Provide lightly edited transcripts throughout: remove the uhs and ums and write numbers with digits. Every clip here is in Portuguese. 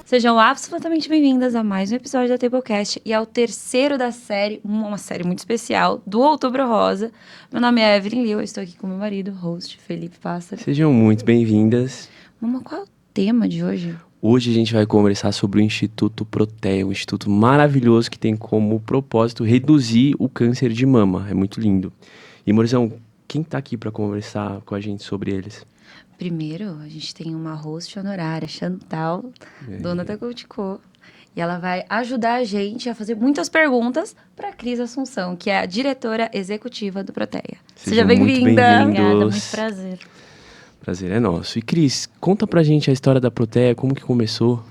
Sejam absolutamente bem-vindas a mais um episódio da Tablecast e ao terceiro da série, uma série muito especial, do Outubro Rosa. Meu nome é Evelyn Liu, eu estou aqui com meu marido, host Felipe Pássaro. Sejam muito bem-vindas. Mama, qual é o tema de hoje? Hoje a gente vai conversar sobre o Instituto Protea, um instituto maravilhoso que tem como propósito reduzir o câncer de mama. É muito lindo. E, Morizão, quem tá aqui para conversar com a gente sobre eles? Primeiro, a gente tem uma host honorária, Chantal, dona da Goldco. E ela vai ajudar a gente a fazer muitas perguntas para a Cris Assunção, que é a diretora executiva do Protea. Seja bem-vinda! Obrigada, muito prazer. Prazer é nosso. E, Cris, conta pra gente a história da Protea, como que começou?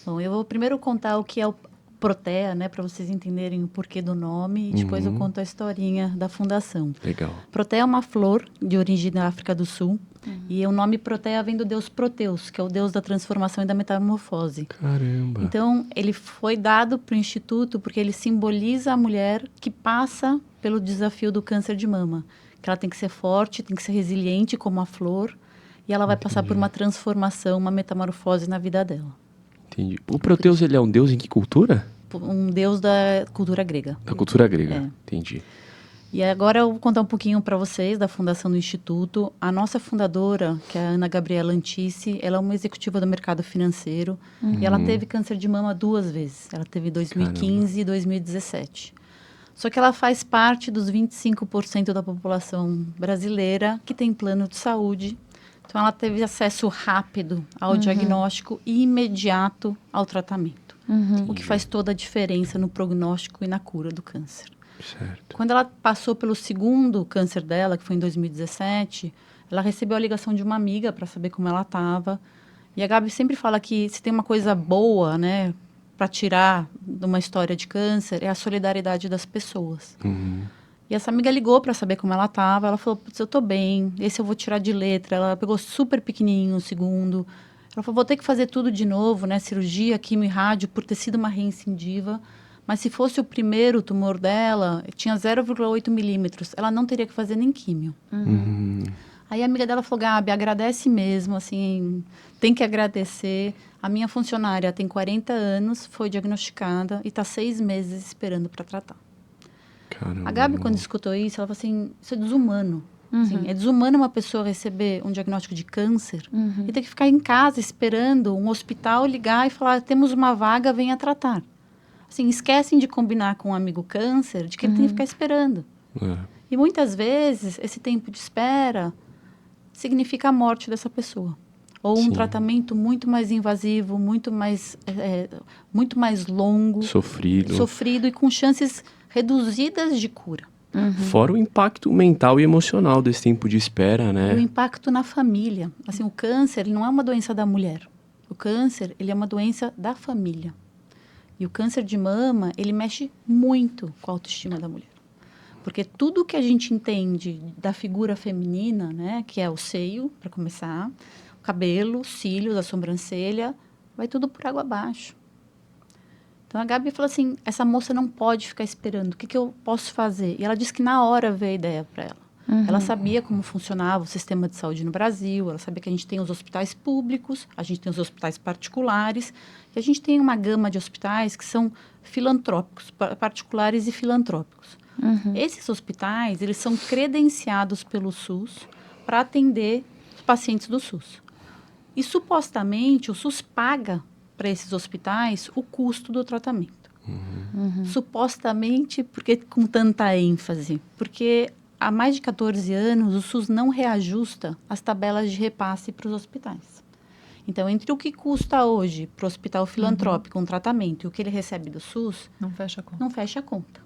Bom, eu vou primeiro contar o que é o Protea, né, para vocês entenderem o porquê do nome, e depois eu conto a historinha da fundação. Legal. Protea é uma flor de origem da África do Sul, e o nome Protea vem do deus Proteus, que é o deus da transformação e da metamorfose. Caramba. Então, ele foi dado para o Instituto porque ele simboliza a mulher que passa pelo desafio do câncer de mama. Que ela tem que ser forte, tem que ser resiliente como a flor, e ela vai passar por uma transformação, uma metamorfose na vida dela. Entendi. O Proteus, ele é um deus em que cultura? Um deus da cultura grega. Da cultura grega, É. entendi. E agora eu vou contar um pouquinho para vocês da fundação do Instituto. A nossa fundadora, que é a Ana Gabriela Antici, ela é uma executiva do mercado financeiro e ela teve câncer de mama 2 vezes. Ela teve em 2015 e 2017. Só que ela faz parte dos 25% da população brasileira que tem plano de saúde. Então, ela teve acesso rápido ao diagnóstico e imediato ao tratamento. O que faz toda a diferença no prognóstico e na cura do câncer. Certo. Quando ela passou pelo segundo câncer dela, que foi em 2017, ela recebeu a ligação de uma amiga para saber como ela estava. E a Gabi sempre fala que se tem uma coisa boa, né, para tirar de uma história de câncer, é a solidariedade das pessoas. E essa amiga ligou para saber como ela estava. Ela falou, putz, eu tô bem, esse eu vou tirar de letra. Ela pegou super pequenininho o segundo. Ela falou, vou ter que fazer tudo de novo, né? Cirurgia, quimio e rádio, por ter sido uma reincidiva. Mas se fosse o primeiro tumor dela, tinha 0,8 milímetros. Ela não teria que fazer nem químio. Aí a amiga dela falou, Gabi, agradece mesmo, assim, tem que agradecer. A minha funcionária tem 40 anos, foi diagnosticada e está 6 meses esperando para tratar. Caramba. A Gabi, quando escutou isso, ela falou assim, isso é desumano. Assim, é desumano uma pessoa receber um diagnóstico de câncer e ter que ficar em casa esperando um hospital ligar e falar, temos uma vaga, venha tratar. Assim, esquecem de combinar com um amigo câncer, de que ele tem que ficar esperando. É. E muitas vezes, esse tempo de espera significa a morte dessa pessoa. Ou um Sim. tratamento muito mais invasivo, muito mais longo, Sofrido. e com chances reduzidas de cura. Fora o impacto mental e emocional desse tempo de espera, E o né? impacto na família. Assim, o câncer ele não é uma doença da mulher. O câncer ele é uma doença da família. E o câncer de mama, ele mexe muito com a autoestima da mulher. Porque tudo que a gente entende da figura feminina, né, que é o seio, para começar, o cabelo, os cílios, a sobrancelha, vai tudo por água abaixo. Então, a Gabi falou assim, essa moça não pode ficar esperando, o que eu posso fazer? E ela disse que na hora veio a ideia para ela. Ela sabia como funcionava o sistema de saúde no Brasil, ela sabia que a gente tem os hospitais públicos, a gente tem os hospitais particulares, e a gente tem uma gama de hospitais que são filantrópicos, particulares e filantrópicos. Esses hospitais, eles são credenciados pelo SUS para atender os pacientes do SUS. E, supostamente, o SUS paga para esses hospitais o custo do tratamento. Supostamente, porque com tanta ênfase? Porque há mais de 14 anos, o SUS não reajusta as tabelas de repasse para os hospitais. Então, entre o que custa hoje para o hospital filantrópico um tratamento e o que ele recebe do SUS, Não fecha a conta. não fecha a conta.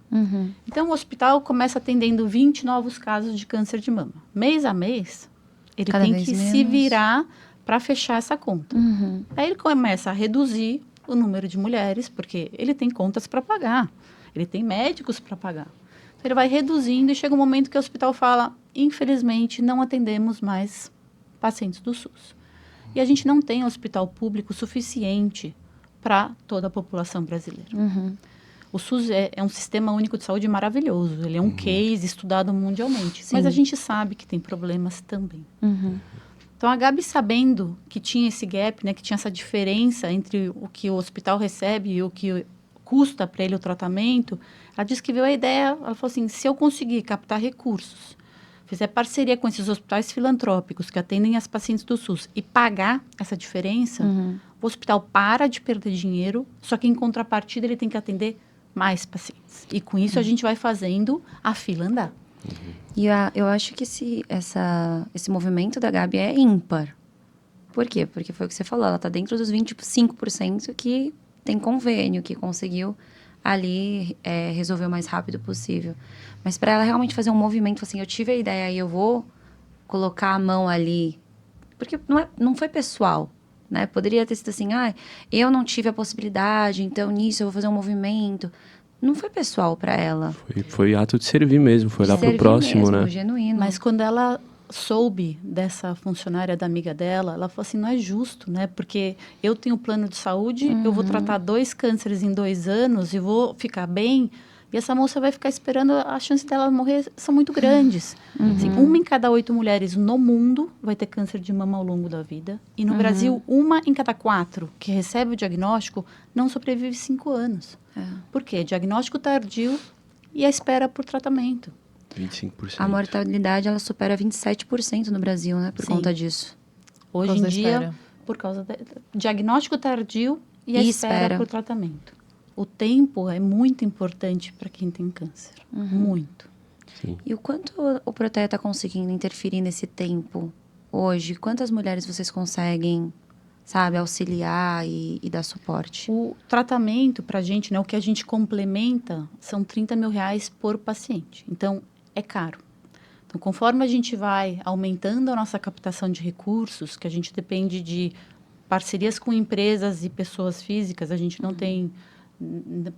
Então, o hospital começa atendendo 20 novos casos de câncer de mama. Mês a mês, ele Cada tem vez que menos. se virar para fechar essa conta. Aí ele começa a reduzir o número de mulheres, porque ele tem contas para pagar, ele tem médicos para pagar. Então, ele vai reduzindo e chega um momento que o hospital fala, infelizmente, não atendemos mais pacientes do SUS. E a gente não tem hospital público suficiente para toda a população brasileira. O SUS é um sistema único de saúde maravilhoso, ele é um case estudado mundialmente, mas a gente sabe que tem problemas também. Então, Então, a Gabi, sabendo que tinha esse gap, né, que tinha essa diferença entre o que o hospital recebe e o que custa para ele o tratamento, ela disse que veio a ideia, ela falou assim, se eu conseguir captar recursos, fizer parceria com esses hospitais filantrópicos que atendem as pacientes do SUS e pagar essa diferença, o hospital para de perder dinheiro, só que em contrapartida ele tem que atender mais pacientes. E com isso a gente vai fazendo a fila andar. E eu acho que esse movimento da Gabi é ímpar. Por quê? Porque foi o que você falou, ela está dentro dos 25% que tem convênio, que conseguiu ali resolver o mais rápido possível. Mas para ela realmente fazer um movimento, assim, eu tive a ideia e eu vou colocar a mão ali. Porque não foi pessoal, né? Poderia ter sido assim, eu não tive a possibilidade, então nisso eu vou fazer um movimento. Não foi pessoal para ela. Foi ato de servir mesmo, foi lá pro próximo, mesmo, né? Genuíno. Mas quando ela soube dessa funcionária da amiga dela, ela falou assim, não é justo, né? Porque eu tenho plano de saúde, eu vou tratar 2 cânceres em 2 anos e vou ficar bem, e essa moça vai ficar esperando, a chance dela morrer são muito grandes. Assim, 1 em cada 8 mulheres no mundo vai ter câncer de mama ao longo da vida, e no Brasil, 1 em cada 4 que recebe o diagnóstico não sobrevive 5 anos. Por quê? Diagnóstico tardio e a espera por tratamento. 25%. A mortalidade, ela supera 27% no Brasil, né? Por conta disso. Hoje em dia, por causa do diagnóstico tardio e a espera por tratamento. O tempo é muito importante para quem tem câncer. Muito. Sim. E o quanto o Protea está conseguindo interferir nesse tempo hoje? Quantas mulheres vocês conseguem, sabe, auxiliar e dar suporte? O tratamento para a gente, né, o que a gente complementa, são R$30 mil por paciente. Então, é caro. Então, conforme a gente vai aumentando a nossa captação de recursos, que a gente depende de parcerias com empresas e pessoas físicas, a gente não tem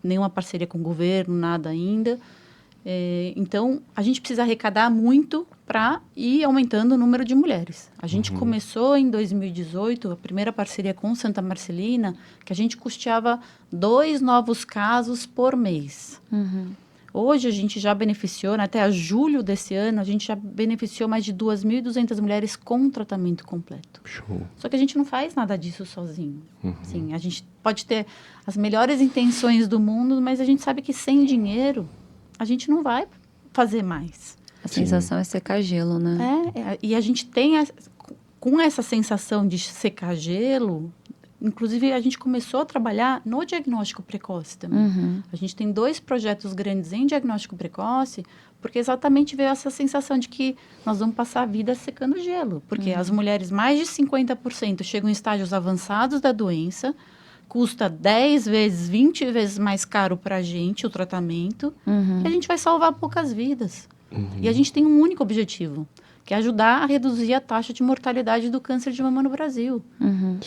nenhuma parceria com o governo, nada ainda. Então, a gente precisa arrecadar muito para ir aumentando o número de mulheres. A gente começou em 2018, a primeira parceria com Santa Marcelina, que a gente custeava 2 novos casos por mês. Hoje, a gente já beneficiou, né, até julho desse ano, a gente já beneficiou mais de 2.200 mulheres com tratamento completo. Show. Só que a gente não faz nada disso sozinho. Assim, a gente pode ter as melhores intenções do mundo, mas a gente sabe que sem dinheiro a gente não vai fazer mais. A sensação é secar gelo, né? E a gente tem, com essa sensação de secar gelo, inclusive a gente começou a trabalhar no diagnóstico precoce também. A gente tem 2 projetos grandes em diagnóstico precoce, porque exatamente veio essa sensação de que nós vamos passar a vida secando gelo. Porque as mulheres, mais de 50%, chegam em estágios avançados da doença, custa 10 vezes, 20 vezes mais caro para a gente o tratamento, e a gente vai salvar poucas vidas. E a gente tem um único objetivo, que é ajudar a reduzir a taxa de mortalidade do câncer de mama no Brasil.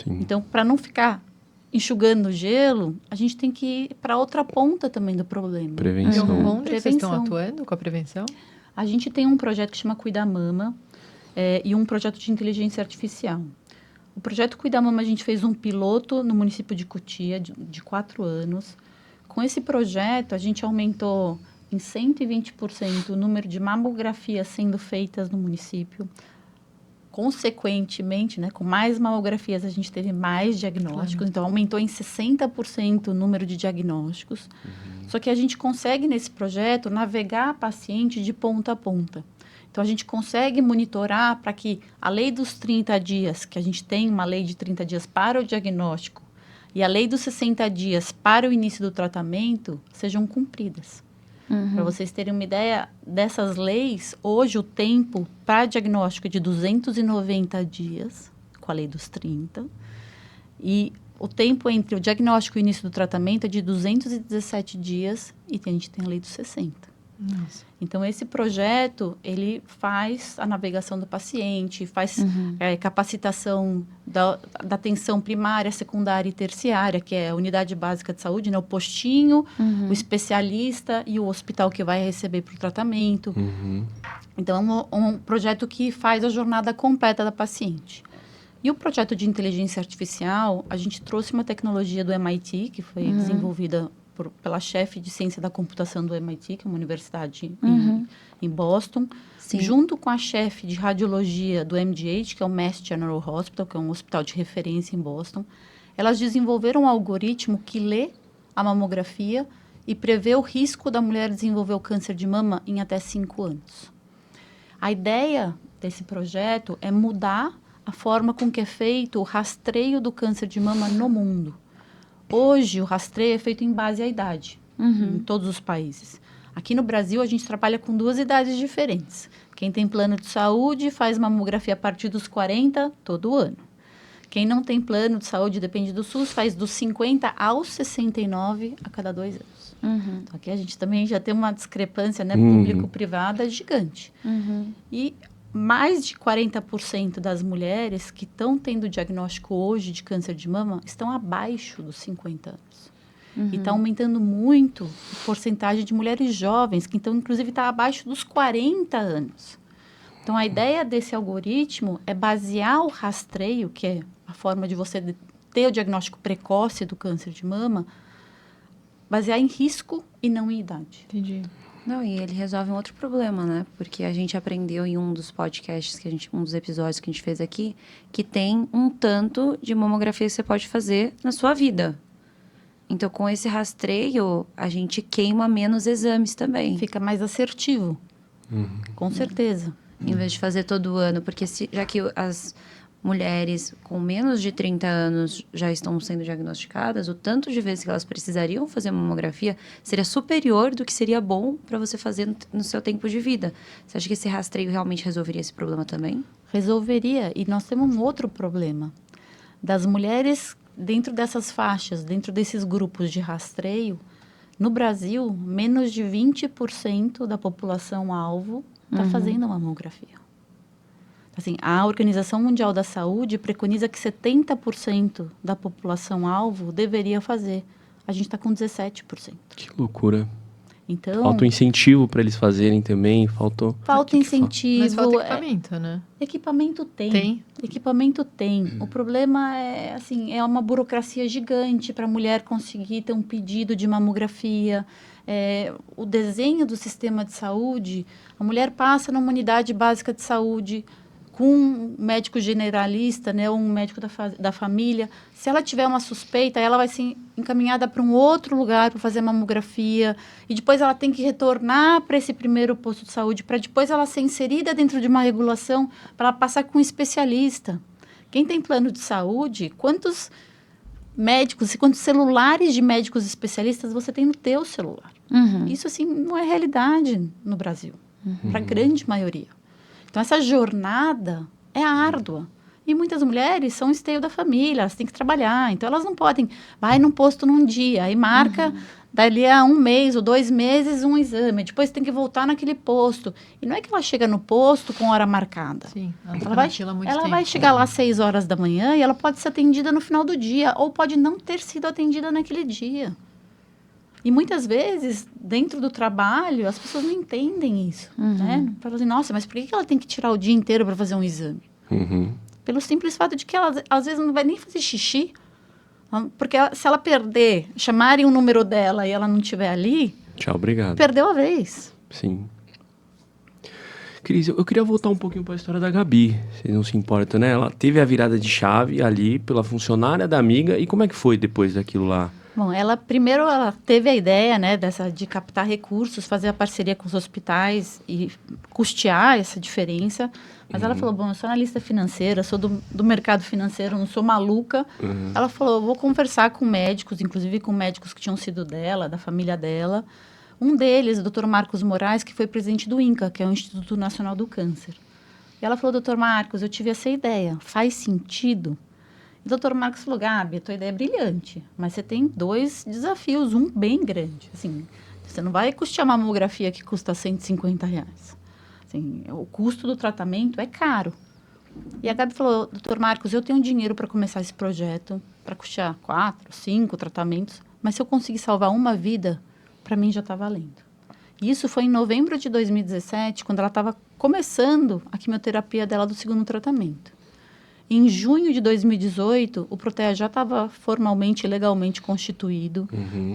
Então, para não ficar enxugando gelo, a gente tem que ir para outra ponta também do problema. Prevenção. Onde vocês estão atuando com a prevenção? A gente tem um projeto que chama Cuida Mama e um projeto de inteligência artificial. O projeto Cuida Mama, a gente fez um piloto no município de Cotia, de 4 anos. Com esse projeto, a gente aumentou em 120% o número de mamografias sendo feitas no município. Consequentemente, né, com mais mamografias, a gente teve mais diagnósticos. Então, aumentou em 60% o número de diagnósticos. Só que a gente consegue, nesse projeto, navegar a paciente de ponta a ponta. Então, a gente consegue monitorar para que a lei dos 30 dias, que a gente tem uma lei de 30 dias para o diagnóstico, e a lei dos 60 dias para o início do tratamento, sejam cumpridas. Para vocês terem uma ideia dessas leis, hoje o tempo para diagnóstico é de 290 dias, com a lei dos 30, e o tempo entre o diagnóstico e o início do tratamento é de 217 dias, e a gente tem a lei dos 60. Nossa. Então, esse projeto, ele faz a navegação do paciente, faz capacitação da atenção primária, secundária e terciária, que é a unidade básica de saúde, né? O postinho, o especialista e o hospital que vai receber para o tratamento. Então, é um projeto que faz a jornada completa da paciente. E o projeto de inteligência artificial, a gente trouxe uma tecnologia do MIT, que foi desenvolvida pela chefe de ciência da computação do MIT, que é uma universidade em Boston, Sim. junto com a chefe de radiologia do MGH, que é o Mass General Hospital, que é um hospital de referência em Boston. Elas desenvolveram um algoritmo que lê a mamografia e prevê o risco da mulher desenvolver o câncer de mama em até 5 anos. A ideia desse projeto é mudar a forma com que é feito o rastreio do câncer de mama no mundo. Hoje, o rastreio é feito em base à idade, em todos os países. Aqui no Brasil, a gente trabalha com 2 idades diferentes. Quem tem plano de saúde faz mamografia a partir dos 40 todo ano. Quem não tem plano de saúde, depende do SUS, faz dos 50 aos 69 a cada 2 anos. Então, aqui a gente também já tem uma discrepância, né, público-privada gigante. E mais de 40% das mulheres que estão tendo diagnóstico hoje de câncer de mama estão abaixo dos 50 anos. E está aumentando muito a porcentagem de mulheres jovens, que então, inclusive, está abaixo dos 40 anos. Então, a ideia desse algoritmo é basear o rastreio, que é a forma de você ter o diagnóstico precoce do câncer de mama, basear em risco e não em idade. Entendi. Não, e ele resolve um outro problema, né? Porque a gente aprendeu em um dos podcasts, um dos episódios que a gente fez aqui, que tem um tanto de mamografia que você pode fazer na sua vida. Então, com esse rastreio, a gente queima menos exames também. Fica mais assertivo, com certeza. Em vez de fazer todo ano. Porque já que as mulheres com menos de 30 anos já estão sendo diagnosticadas, o tanto de vezes que elas precisariam fazer mamografia seria superior do que seria bom para você fazer no seu tempo de vida. Você acha que esse rastreio realmente resolveria esse problema também? Resolveria. E nós temos um outro problema. Das mulheres, dentro dessas faixas, dentro desses grupos de rastreio, no Brasil, menos de 20% da população-alvo está fazendo mamografia. Assim, a Organização Mundial da Saúde preconiza que 70% da população-alvo deveria fazer. A gente está com 17%. Que loucura. Então, Falta um incentivo para eles fazerem também, falta incentivo. Mas falta equipamento, né? Equipamento tem. Tem? Equipamento tem. O problema é, assim, é uma burocracia gigante para a mulher conseguir ter um pedido de mamografia. O desenho do sistema de saúde, a mulher passa numa unidade básica de saúde com um médico generalista, né, ou um médico da família. Se ela tiver uma suspeita, ela vai ser encaminhada para um outro lugar para fazer mamografia. E depois ela tem que retornar para esse primeiro posto de saúde, para depois ela ser inserida dentro de uma regulação, para ela passar com um especialista. Quem tem plano de saúde, quantos médicos e quantos celulares de médicos especialistas você tem no teu celular? Isso, assim, não é realidade no Brasil, para a grande maioria. Então, essa jornada é árdua. E muitas mulheres são esteio da família, elas têm que trabalhar. Então, elas não podem... Vai num posto num dia, aí marca, dali a 1 mês ou 2 meses, um exame. Depois tem que voltar naquele posto. E não é que ela chega no posto com hora marcada. Sim, ela vai chegar lá às 6 horas da manhã e ela pode ser atendida no final do dia. Ou pode não ter sido atendida naquele dia. E muitas vezes, dentro do trabalho, as pessoas não entendem isso, né? Falam assim, nossa, mas por que ela tem que tirar o dia inteiro para fazer um exame? Pelo simples fato de que ela, às vezes, não vai nem fazer xixi. Porque se ela perder, chamarem o número dela e ela não estiver ali... Tchau, obrigado. Perdeu a vez. Sim. Cris, eu queria voltar um pouquinho para a história da Gabi, se não se importa, né? Ela teve a virada de chave ali pela funcionária da amiga. E como é que foi depois daquilo lá? Bom, ela teve a ideia, né, de captar recursos, fazer a parceria com os hospitais e custear essa diferença. Mas ela falou, bom, eu sou analista financeira, sou do mercado financeiro, não sou maluca. Ela falou, eu vou conversar com médicos, inclusive com médicos que tinham sido dela, da família dela. Um deles, o Dr. Marcos Moraes, que foi presidente do INCA, que é o Instituto Nacional do Câncer. E ela falou, Dr. Marcos, eu tive essa ideia, faz sentido? O doutor Marcos falou, Gabi, a tua ideia é brilhante, mas você tem 2 desafios, um bem grande. Assim, você não vai custear uma mamografia que custa R$150. Assim, o custo do tratamento é caro. E a Gabi falou, doutor Marcos, eu tenho dinheiro para começar esse projeto, para custear 4, 5 tratamentos, mas se eu conseguir salvar uma vida, para mim já está valendo. E isso foi em novembro de 2017, quando ela estava começando a quimioterapia dela do 2º tratamento. Em junho de 2018, o Protea já estava formalmente, legalmente constituído,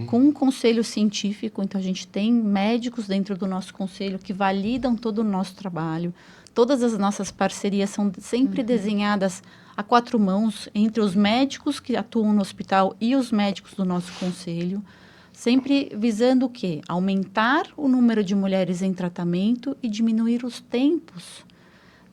com um conselho científico. Então, a gente tem médicos dentro do nosso conselho que validam todo o nosso trabalho. Todas as nossas parcerias são sempre desenhadas a 4 mãos entre os médicos que atuam no hospital e os médicos do nosso conselho, sempre visando o quê? Aumentar o número de mulheres em tratamento e diminuir os tempos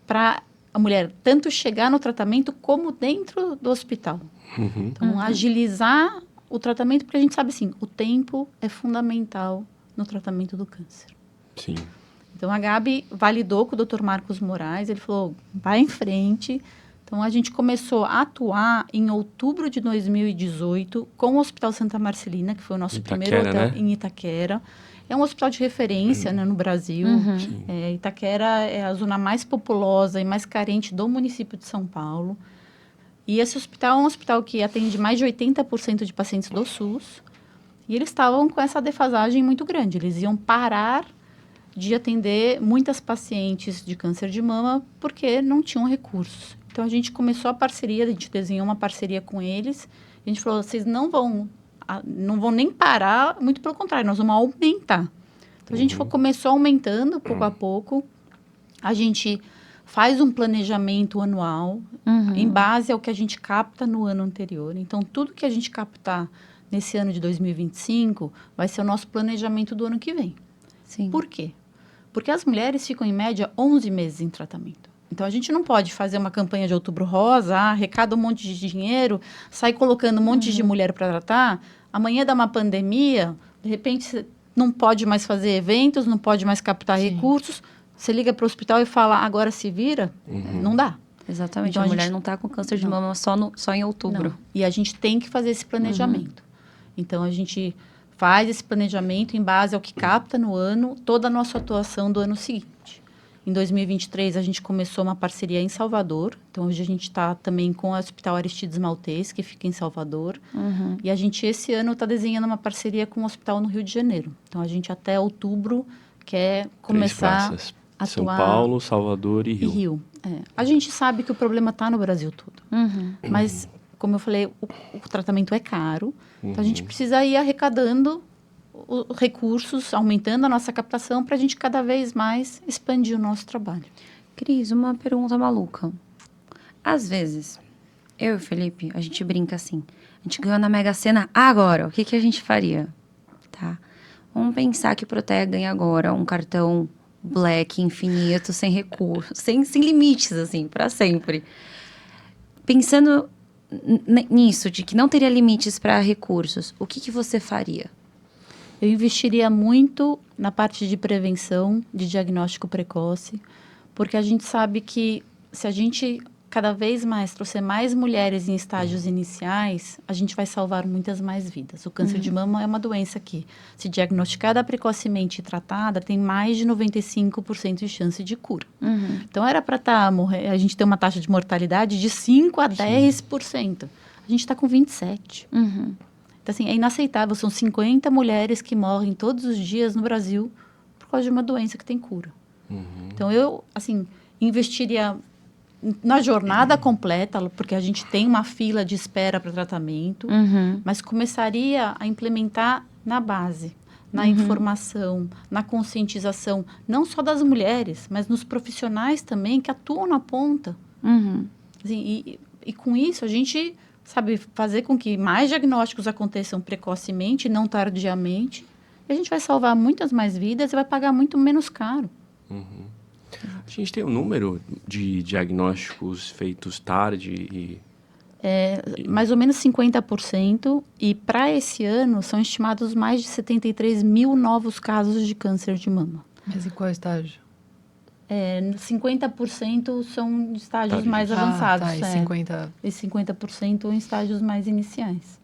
para a mulher tanto chegar no tratamento como dentro do hospital. Então, agilizar o tratamento, porque a gente sabe assim, o tempo é fundamental no tratamento do câncer. Sim. Então, a Gabi validou com o Dr. Marcos Moraes, ele falou, vai em frente. Então, a gente começou a atuar em outubro de 2018 com o Hospital Santa Marcelina, que foi o nosso primeiro hotel, né? Em Itaquera. É um hospital de referência, né, no Brasil. Itaquera é a zona mais populosa e mais carente do município de São Paulo. E esse hospital é um hospital que atende mais de 80% de pacientes do SUS. E eles estavam com essa defasagem muito grande. Eles iam parar de atender muitas pacientes de câncer de mama porque não tinham recursos. Então, a gente começou a parceria, a gente desenhou uma parceria com eles. A gente falou, vocês não vão nem parar, muito pelo contrário, nós vamos aumentar. Então, a gente começou aumentando pouco a pouco. A gente faz um planejamento anual em base ao que a gente capta no ano anterior. Então, tudo que a gente captar nesse ano de 2025 vai ser o nosso planejamento do ano que vem. Sim. Por quê? Porque as mulheres ficam, em média, 11 meses em tratamento. Então, a gente não pode fazer uma campanha de Outubro Rosa, arrecada um monte de dinheiro, sai colocando um monte de mulher para tratar. Amanhã dá uma pandemia, de repente você não pode mais fazer eventos, não pode mais captar recursos. Você liga para o hospital e fala, agora se vira. Não dá. Exatamente, Então, a mulher não está com câncer de mama só em outubro. Não. E a gente tem que fazer esse planejamento. Então, a gente faz esse planejamento em base ao que capta no ano, toda a nossa atuação do ano seguinte. Em 2023, a gente começou uma parceria em Salvador. Então, hoje a gente está também com o Hospital Aristides Maltês, que fica em Salvador. E a gente, esse ano, está desenhando uma parceria com o hospital no Rio de Janeiro. Então, a gente, até outubro, quer começar a atuar... São Paulo, Salvador e Rio. A gente sabe que o problema está no Brasil todo. Mas, como eu falei, o tratamento é caro. Então, a gente precisa ir arrecadando recursos, aumentando a nossa captação para a gente cada vez mais expandir o nosso trabalho. Cris, uma pergunta maluca. Às vezes, eu e o Felipe, a gente brinca assim, a gente ganhou na Mega Sena agora, o que a gente faria? Tá? Vamos pensar que o Protea ganha agora um cartão Black infinito, sem recursos, sem limites, assim, para sempre. Pensando nisso, de que não teria limites para recursos, o que você faria? Eu investiria muito na parte de prevenção, de diagnóstico precoce, porque a gente sabe que se a gente cada vez mais trouxer mais mulheres em estágios iniciais, a gente vai salvar muitas mais vidas. O câncer de mama é uma doença que, se diagnosticada precocemente e tratada, tem mais de 95% de chance de cura. Então, era para a gente ter uma taxa de mortalidade de 5% a 10%. A gente está com 27%. Então, assim, é inaceitável. São 50 mulheres que morrem todos os dias no Brasil por causa de uma doença que tem cura. Então, eu, assim, investiria na jornada completa, porque a gente tem uma fila de espera para tratamento, mas começaria a implementar na base, na informação, na conscientização, não só das mulheres, mas nos profissionais também que atuam na ponta. Assim, e com isso, a gente... sabe, fazer com que mais diagnósticos aconteçam precocemente, não tardiamente. E a gente vai salvar muitas mais vidas e vai pagar muito menos caro. A gente tem um número de diagnósticos feitos tarde Mais ou menos 50%. E para esse ano, são estimados mais de 73 mil novos casos de câncer de mama. Mas em qual estágio? 50% são de estágios mais avançados. E 50% em estágios mais iniciais.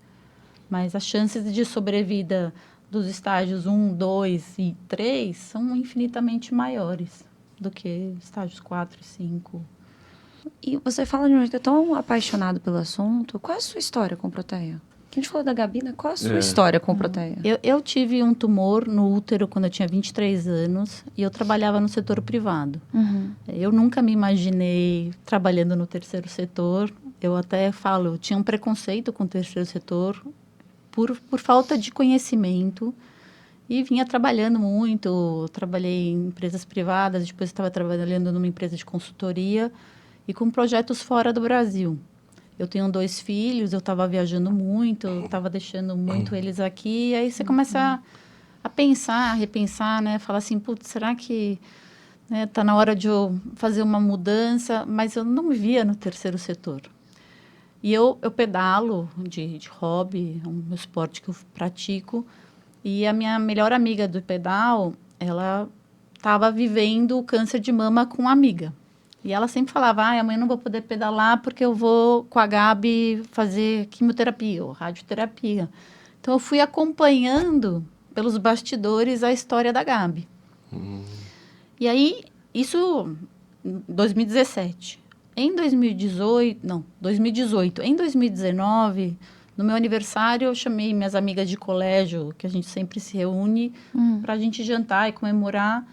Mas as chances de sobrevida dos estágios 1, 2 e 3 são infinitamente maiores do que estágios 4 e 5. E você fala de um jeito tão apaixonado pelo assunto. Qual é a sua história com Protea? A gente falou da Gabi, né? Qual a sua história com o Proteia? Eu tive um tumor no útero quando eu tinha 23 anos e eu trabalhava no setor privado. Uhum. Eu nunca me imaginei trabalhando no terceiro setor. Eu até falo, eu tinha um preconceito com o terceiro setor por falta de conhecimento. E vinha trabalhando muito, trabalhei em empresas privadas, depois estava trabalhando numa empresa de consultoria e com projetos fora do Brasil. Eu tenho 2 filhos, eu estava viajando muito, estava deixando muito eles aqui, e aí você começa a pensar, a repensar, né? Falar assim, putz, será que tá na hora de eu fazer uma mudança? Mas eu não me via no terceiro setor. E eu pedalo de hobby, é um esporte que eu pratico. E a minha melhor amiga do pedal, ela estava vivendo o câncer de mama com uma amiga. E ela sempre falava, amanhã eu não vou poder pedalar porque eu vou com a Gabi fazer quimioterapia ou radioterapia. Então, eu fui acompanhando pelos bastidores a história da Gabi. E aí, isso em 2017. Em 2018. Em 2019... No meu aniversário, eu chamei minhas amigas de colégio, que a gente sempre se reúne, para a gente jantar e comemorar.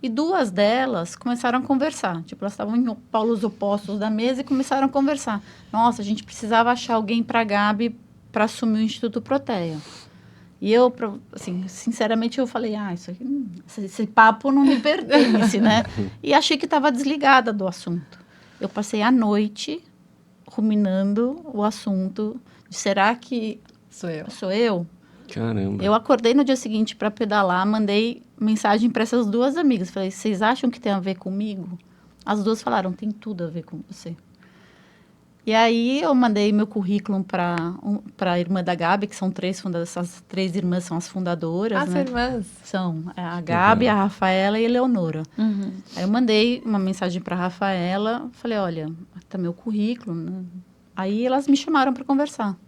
E 2 delas começaram a conversar. Tipo, elas estavam em polos opostos da mesa e começaram a conversar. Nossa, a gente precisava achar alguém para a Gabi para assumir o Instituto Proteia. E eu, assim, sinceramente, eu falei, isso aqui, esse papo não me pertence, né? E achei que estava desligada do assunto. Eu passei a noite ruminando o assunto. Será que sou eu? Caramba. Eu acordei no dia seguinte para pedalar, mandei mensagem para essas 2 amigas. Falei, vocês acham que tem a ver comigo? As 2 falaram, tem tudo a ver com você. E aí eu mandei meu currículo para a irmã da Gabi, que são 3 essas 3 irmãs são as fundadoras. As né? irmãs. São a Gabi, a Rafaela e a Eleonora. Uhum. Aí eu mandei uma mensagem para a Rafaela, falei, olha, tá meu currículo, né? Aí elas me chamaram para conversar.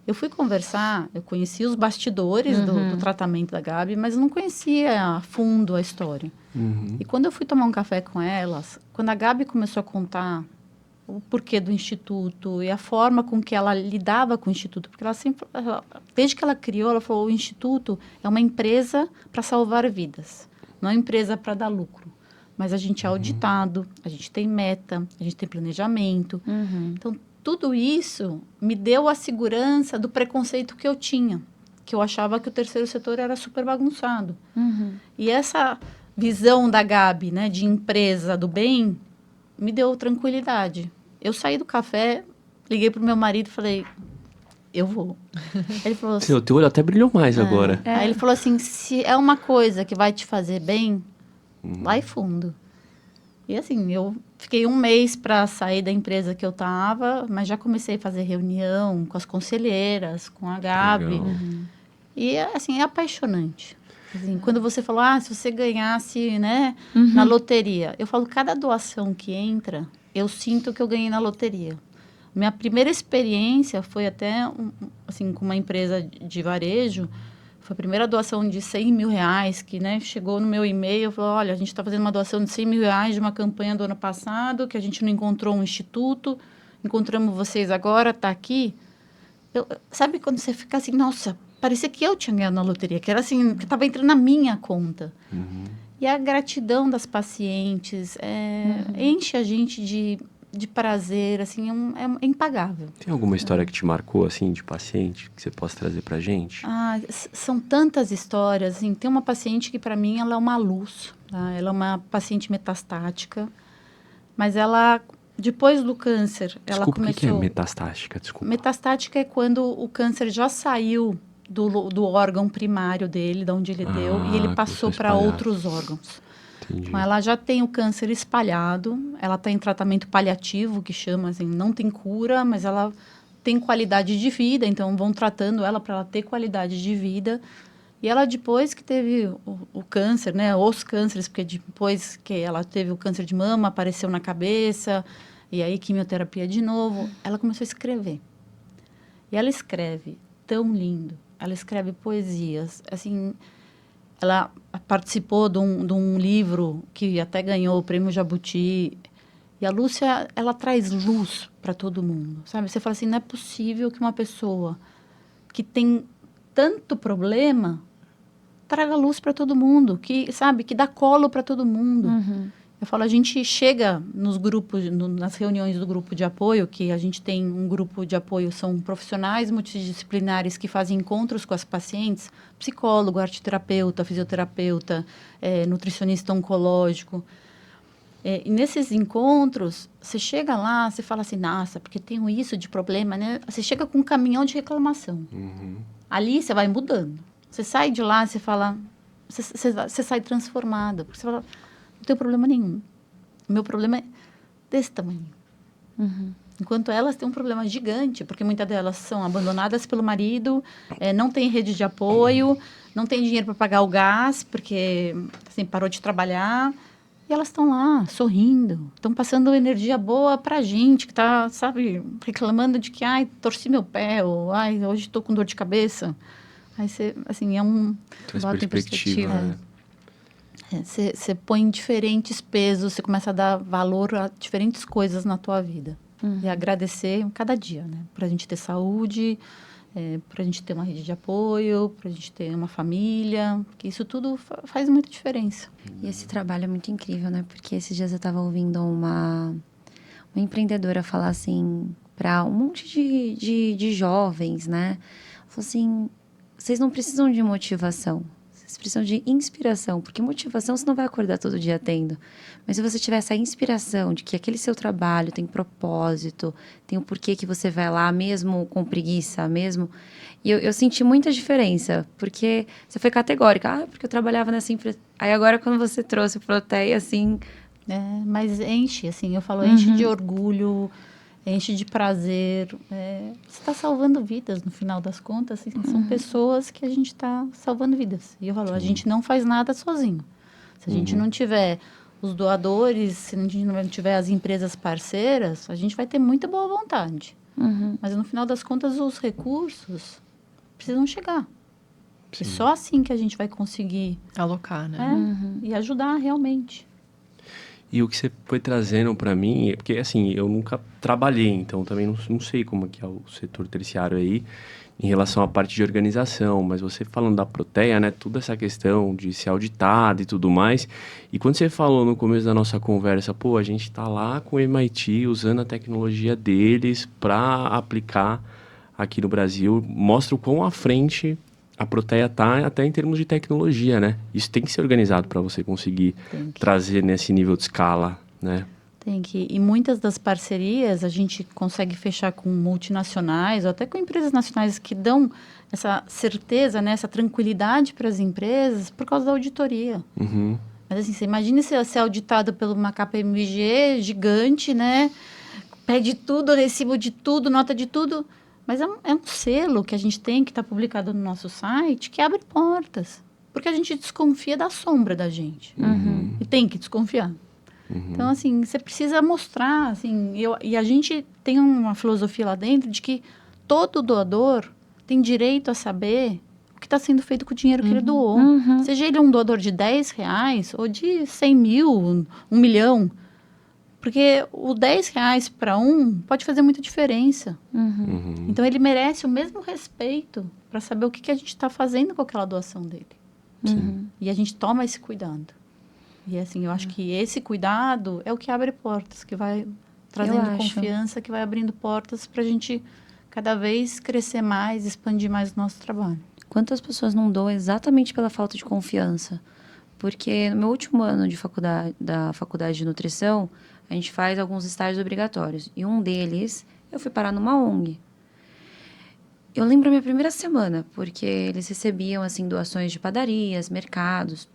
Eu fui conversar, eu conheci os bastidores do tratamento da Gabi, mas não conhecia a fundo a história. E quando eu fui tomar um café com elas, quando a Gabi começou a contar o porquê do Instituto e a forma com que ela lidava com o Instituto, porque ela sempre, desde que ela criou, ela falou, o Instituto é uma empresa para salvar vidas, não é uma empresa para dar lucro. Mas a gente é auditado, a gente tem meta, a gente tem planejamento. Então, tudo isso me deu a segurança do preconceito que eu tinha, que eu achava que o terceiro setor era super bagunçado. E essa visão da Gabi, né, de empresa do bem, me deu tranquilidade. Eu saí do café, liguei pro meu marido e falei, eu vou. Ele falou assim, O teu olho até brilhou mais agora. Aí ele falou assim, se é uma coisa que vai te fazer bem, vai fundo. E assim, eu fiquei 1 mês para sair da empresa que eu estava, mas já comecei a fazer reunião com as conselheiras, com a Gabi. E assim, é apaixonante. Assim, quando você falou, se você ganhasse, né, na loteria. Eu falo, cada doação que entra, eu sinto que eu ganhei na loteria. Minha primeira experiência foi até, assim, com uma empresa de varejo. Foi a primeira doação de 100 mil reais, que, né, chegou no meu e-mail, falou, olha, a gente está fazendo uma doação de 100 mil reais de uma campanha do ano passado, que a gente não encontrou um instituto, encontramos vocês agora, está aqui. Sabe quando você fica assim, nossa, parecia que eu tinha ganhado na loteria, que era assim, que estava entrando na minha conta. E a gratidão das pacientes enche a gente de prazer, assim, é impagável. Tem alguma história que te marcou, assim, de paciente, que você possa trazer pra gente? São tantas histórias, assim, tem uma paciente que, para mim, ela é uma luz, tá? Ela é uma paciente metastática, mas ela, depois do câncer, ela Desculpa, começou... o que é metastática? Desculpa. Metastática é quando o câncer já saiu do órgão primário dele, de onde ele deu, e ele passou para outros órgãos. Entendi. Então, ela já tem o câncer espalhado, ela está em tratamento paliativo, que chama, assim, não tem cura, mas ela tem qualidade de vida, então vão tratando ela para ela ter qualidade de vida. E ela, depois que teve o câncer, né, os cânceres, porque depois que ela teve o câncer de mama, apareceu na cabeça, e aí quimioterapia de novo, ela começou a escrever. E ela escreve tão lindo, ela escreve poesias, assim... Ela participou de um livro que até ganhou o Prêmio Jabuti. E a Lúcia, ela traz luz para todo mundo, sabe? Você fala assim, não é possível que uma pessoa que tem tanto problema, traga luz para todo mundo, que dá colo para todo mundo. Eu falo, a gente chega nos grupos, nas reuniões do grupo de apoio, que a gente tem um grupo de apoio, são profissionais multidisciplinares que fazem encontros com as pacientes, psicólogo, arteterapeuta, fisioterapeuta, nutricionista oncológico. E nesses encontros, você chega lá, você fala assim, nossa, porque tenho isso de problema, né? Você chega com um caminhão de reclamação. Ali você vai mudando. Você sai de lá, você fala, você sai transformada, porque você fala, não tenho problema nenhum. O meu problema é desse tamanho. Enquanto elas têm um problema gigante, porque muitas delas são abandonadas pelo marido, não tem rede de apoio, não tem dinheiro para pagar o gás, porque assim, parou de trabalhar. E elas estão lá, sorrindo, estão passando energia boa para a gente, que está, reclamando de que, ai, torci meu pé, ou, ai, hoje estou com dor de cabeça. Aí você, assim, Traz bota em perspectiva, né? Você põe diferentes pesos, você começa a dar valor a diferentes coisas na tua vida. E agradecer cada dia, né? Para a gente ter saúde, para a gente ter uma rede de apoio, para a gente ter uma família, que isso tudo faz muita diferença. E esse trabalho é muito incrível, né? Porque esses dias eu estava ouvindo uma empreendedora falar assim, para um monte de jovens, né? Falou assim, vocês não precisam de motivação. Vocês precisam de inspiração, porque motivação você não vai acordar todo dia tendo. Mas se você tiver essa inspiração de que aquele seu trabalho tem propósito, tem o porquê que você vai lá, mesmo com preguiça, mesmo... E eu senti muita diferença, porque você foi categórica. Porque eu trabalhava nessa empresa. Aí agora, quando você trouxe o Proteia, assim... Mas enche, assim, eu falo, enche de orgulho, enche de prazer. Você está salvando vidas, no final das contas. Assim, são pessoas que a gente está salvando vidas. E eu falo, a gente não faz nada sozinho. Se a gente não tiver os doadores, se a gente não tiver as empresas parceiras, a gente vai ter muita boa vontade. Mas, no final das contas, os recursos precisam chegar. Sim. É só assim que a gente vai conseguir... Alocar, né? E ajudar realmente. E o que você foi trazendo para mim, porque assim, eu nunca trabalhei, então também não sei como é que é o setor terciário aí, em relação à parte de organização, mas você falando da Proteia, né, toda essa questão de ser auditado e tudo mais, e quando você falou no começo da nossa conversa, pô, a gente tá lá com o MIT usando a tecnologia deles para aplicar aqui no Brasil, mostra o quão à frente a Proteia tá até em termos de tecnologia, né? Isso tem que ser organizado para você conseguir trazer nesse nível de escala, né? Tem que. E muitas das parcerias a gente consegue fechar com multinacionais ou até com empresas nacionais que dão essa certeza, né, essa tranquilidade para as empresas por causa da auditoria. Mas assim, você imagina ser auditado por uma KPMG gigante, né? Pede tudo, recibo de tudo, nota de tudo. Mas é um selo que a gente tem, que está publicado no nosso site, que abre portas. Porque a gente desconfia da sombra da gente. E tem que desconfiar. Então, assim, você precisa mostrar, assim... E a gente tem uma filosofia lá dentro de que todo doador tem direito a saber o que está sendo feito com o dinheiro que ele doou. Seja ele um doador de R$10 ou de 100 mil, 1 milhão. Porque o R$10 para um pode fazer muita diferença. Então, ele merece o mesmo respeito para saber o que a gente está fazendo com aquela doação dele. E a gente toma esse cuidado. E, assim, eu acho que esse cuidado é o que abre portas, que vai trazendo confiança, que vai abrindo portas para a gente cada vez crescer mais, expandir mais o nosso trabalho. Quantas pessoas não doam exatamente pela falta de confiança? Porque no meu último ano da faculdade de nutrição, a gente faz alguns estágios obrigatórios. E um deles, eu fui parar numa ONG. Eu lembro a minha primeira semana, porque eles recebiam, assim, doações de padarias, mercados.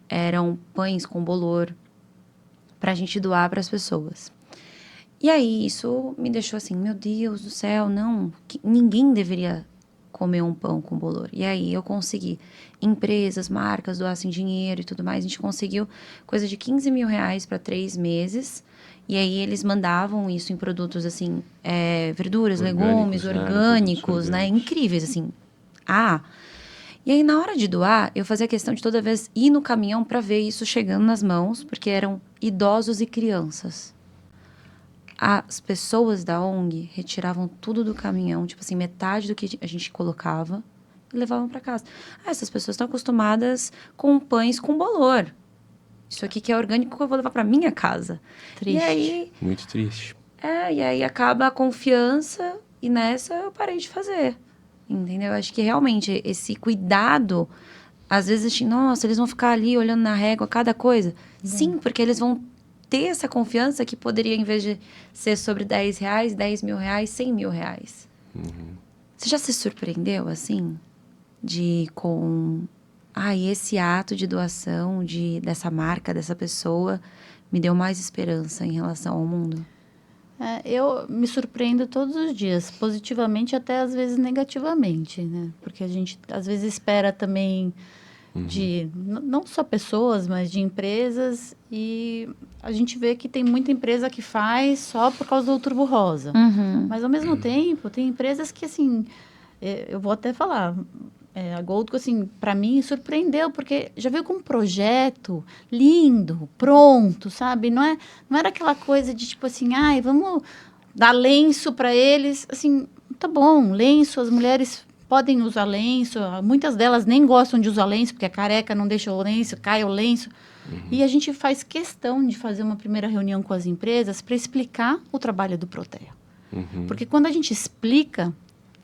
Eram pães com bolor para a gente doar para as pessoas. E aí, isso me deixou assim, meu Deus do céu, não, ninguém deveria comer um pão com bolor. E aí, eu consegui empresas, marcas, doassem dinheiro e tudo mais. A gente conseguiu coisa de R$15 mil para 3 meses. E aí, eles mandavam isso em produtos, assim, verduras, legumes, orgânicos, né? Incríveis, assim. E aí, na hora de doar, eu fazia questão de toda vez ir no caminhão para ver isso chegando nas mãos, porque eram idosos e crianças. as pessoas da ONG retiravam tudo do caminhão, tipo assim, metade do que a gente colocava e levavam para casa. Essas pessoas estão acostumadas com pães com bolor. Isso aqui que é orgânico, eu vou levar para minha casa. Triste. E aí, Muito triste. e aí acaba a confiança e nessa eu parei de fazer. Entendeu? Acho que realmente esse cuidado, às vezes, assim, nossa, eles vão ficar ali olhando na régua cada coisa. Sim, porque eles vão ter essa confiança que poderia, em vez de ser sobre R$10, 10 mil reais, 100 mil reais. Você já se surpreendeu, assim, esse ato de doação dessa marca, dessa pessoa, me deu mais esperança em relação ao mundo? Eu me surpreendo todos os dias, positivamente até às vezes negativamente, né? Porque a gente às vezes espera também de não só pessoas, mas de empresas, e a gente vê que tem muita empresa que faz só por causa do Outubro Rosa. Mas ao mesmo tempo, tem empresas que, assim, eu vou até falar, a Goldco, assim, para mim surpreendeu, porque já veio com um projeto lindo, pronto, sabe? Não era aquela coisa de tipo assim, vamos dar lenço para eles, assim, tá bom, lenço, as mulheres podem usar lenço, muitas delas nem gostam de usar lenço, porque a careca não deixa o lenço, cai o lenço. E a gente faz questão de fazer uma primeira reunião com as empresas para explicar o trabalho do Protea. Porque quando a gente explica,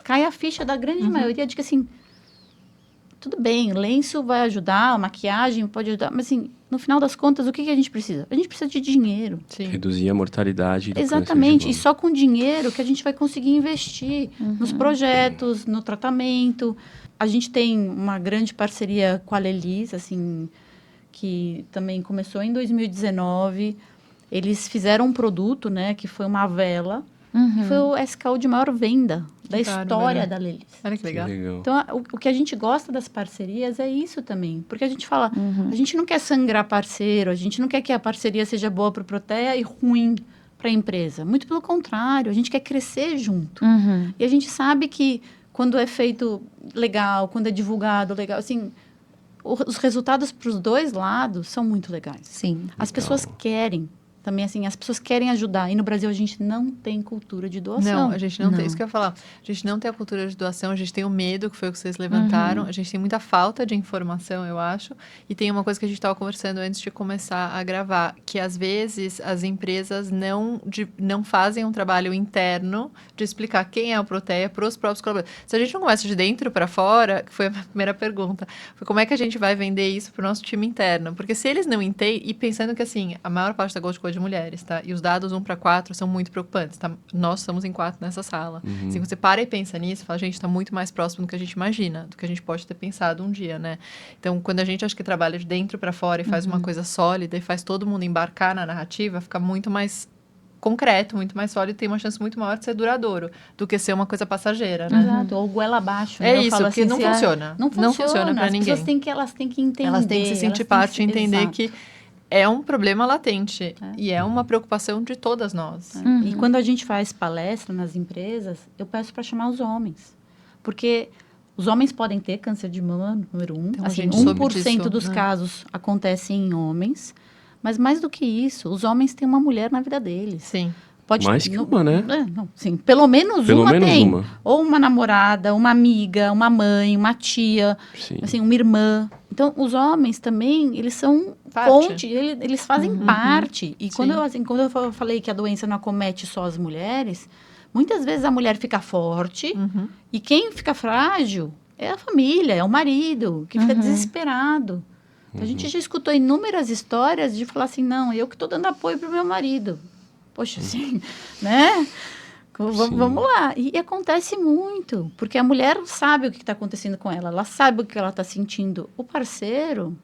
cai a ficha da grande maioria de que, assim, tudo bem, lenço vai ajudar, a maquiagem pode ajudar, mas, assim, no final das contas, o que a gente precisa? A gente precisa de dinheiro. Sim. Reduzir a mortalidade do Exatamente, câncer e de mama. só com dinheiro que a gente vai conseguir investir nos projetos, no tratamento. A gente tem uma grande parceria com a Lelis, assim, que também começou em 2019. Eles fizeram um produto, né, que foi uma vela, que foi o SKU de maior venda da história da Lelis. Olha que legal. Que legal. Então, o que a gente gosta das parcerias é isso também. Porque a gente fala, a gente não quer sangrar parceiro, a gente não quer que a parceria seja boa para o Protea e ruim para a empresa. Muito pelo contrário, a gente quer crescer junto. E a gente sabe que quando é feito legal, quando é divulgado legal, assim, os resultados para os dois lados são muito legais. Sim. As pessoas querem. Também, assim, as pessoas querem ajudar. E no Brasil, a gente não tem cultura de doação. Não, a gente não tem. Isso que eu ia falar. A gente não tem a cultura de doação, a gente tem o medo, que foi o que vocês levantaram. A gente tem muita falta de informação, eu acho. E tem uma coisa que a gente estava conversando antes de começar a gravar, que às vezes as empresas não fazem um trabalho interno de explicar quem é o Protea para os próprios colaboradores. Se a gente não começa de dentro para fora, que foi a minha primeira pergunta, foi como é que a gente vai vender isso para o nosso time interno? Porque se eles não entendem, e pensando que, assim, a maior parte da Goldco de mulheres, tá? E os dados 1:4 são muito preocupantes, tá? Nós estamos em 4 nessa sala. Se você para e pensa nisso, fala, gente, está muito mais próximo do que a gente imagina, do que a gente pode ter pensado um dia, né? Então, quando a gente acha que trabalha de dentro para fora e faz uma coisa sólida e faz todo mundo embarcar na narrativa, fica muito mais concreto, muito mais sólido, tem uma chance muito maior de ser duradouro do que ser uma coisa passageira, né? Exato, ou goela abaixo. É né? Eu isso, falo porque assim, não se funciona. Não funciona para As ninguém. pessoas têm que entender. Elas têm que se sentir parte e entender exato. que é um problema latente e é uma preocupação de todas nós. E quando a gente faz palestra nas empresas, eu peço para chamar os homens. Porque os homens podem ter câncer de mama, número 1. Então, a Assim, gente soube 1% disso, dos né? casos acontecem em homens. Mas mais do que isso, os homens têm uma mulher na vida deles. Sim. Pode, Mais que uma, né? Sim, pelo menos Pelo uma menos tem. uma. Ou uma namorada, uma amiga, uma mãe, uma tia, Sim. assim, uma irmã. Então, os homens também, eles são Parte. fonte, eles fazem parte. E quando Sim. quando eu falei que a doença não acomete só as mulheres, muitas vezes a mulher fica forte e quem fica frágil é a família, é o marido, que fica desesperado. Então, a gente já escutou inúmeras histórias de falar assim, não, eu que estou dando apoio para o meu marido. Poxa, assim, né? Vamos lá. E acontece muito, porque a mulher sabe o que está acontecendo com ela, ela sabe o que ela está sentindo. O parceiro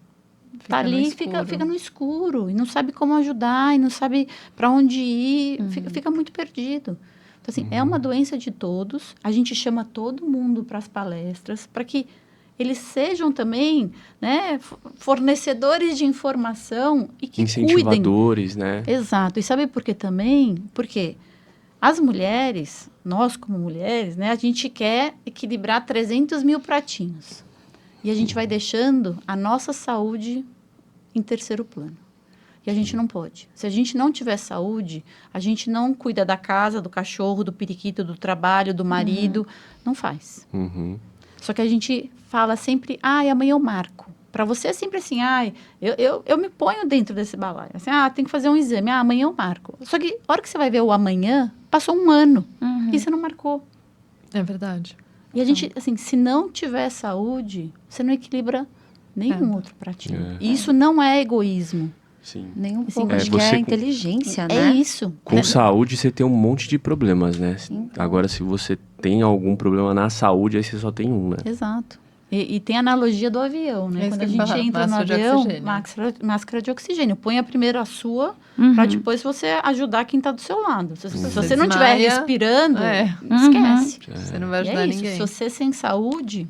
está ali, fica no escuro, e não sabe como ajudar, e não sabe para onde ir, fica muito perdido. Então, assim, é uma doença de todos, a gente chama todo mundo para as palestras, para que eles sejam também, né, fornecedores de informação e que cuidem. Incentivadores, né? Exato. E sabe por quê também? Porque as mulheres, nós como mulheres, né, a gente quer equilibrar 300 mil pratinhos. E a gente vai deixando a nossa saúde em terceiro plano. E a gente não pode. Se a gente não tiver saúde, a gente não cuida da casa, do cachorro, do periquito, do trabalho, do marido. Não faz. Uhum. Só que a gente fala sempre, amanhã eu marco. Para você é sempre assim, eu me ponho dentro desse balaio. Assim, tem que fazer um exame, amanhã eu marco. Só que a hora que você vai ver o amanhã, passou um ano e você não marcou. É verdade. E a gente, assim, se não tiver saúde, você não equilibra nenhum outro pratinho. É. E isso não é egoísmo. Sim. Nem um Assim, pouco. é, Acho que você é com- inteligência, É né? isso. Com saúde, você tem um monte de problemas, né? Então. Agora, se você tem algum problema na saúde, aí você só tem um, né? Exato. E tem a analogia do avião, né? É isso Quando que a eu gente ia falar, entra no máscara de avião, oxigênio. máscara de oxigênio. Põe primeiro a sua, Uhum. para depois você ajudar quem está do seu lado. Se Você você não estiver desmaia, respirando, Uhum. esquece. Você não vai E ajudar é isso. ninguém. Se você sem saúde,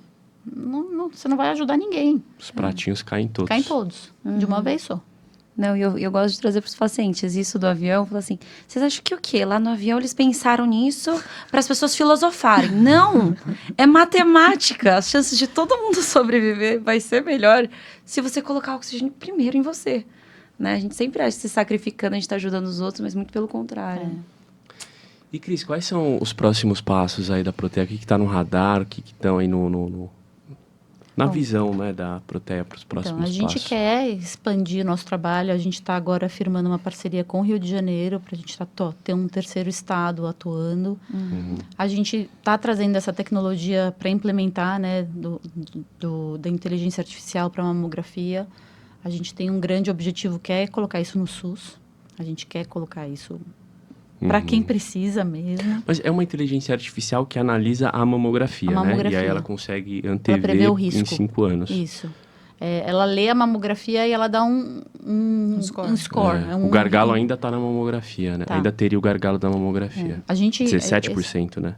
você não vai ajudar ninguém. Os pratinhos caem todos. Caem todos, de uma vez só. Não, eu gosto de trazer para os pacientes isso do avião. Falar assim, vocês acham que o quê? Lá no avião eles pensaram nisso para as pessoas filosofarem. Não! É matemática. As chances de todo mundo sobreviver vai ser melhor se você colocar o oxigênio primeiro em você. Né? A gente sempre acha que se sacrificando, a gente está ajudando os outros, mas muito pelo contrário. E, Cris, quais são os próximos passos aí da Protea? O que está no radar? O que estão aí na Bom, visão, né, da Protea para os próximos Então, a gente passos? quer expandir nosso trabalho. A gente está agora firmando uma parceria com o Rio de Janeiro para a gente ter um terceiro estado atuando. A gente está trazendo essa tecnologia para implementar, né, da inteligência artificial para a mamografia. A gente tem um grande objetivo que é colocar isso no SUS. A gente quer colocar isso para quem precisa mesmo. Mas é uma inteligência artificial que analisa a mamografia, A né? mamografia. E aí ela consegue Ela antever prevê o em risco. 5 anos. Isso. Ela lê a mamografia e ela dá um score. É, o gargalo ainda está na mamografia, né? Tá. Ainda teria o gargalo da mamografia. A gente 17%, né?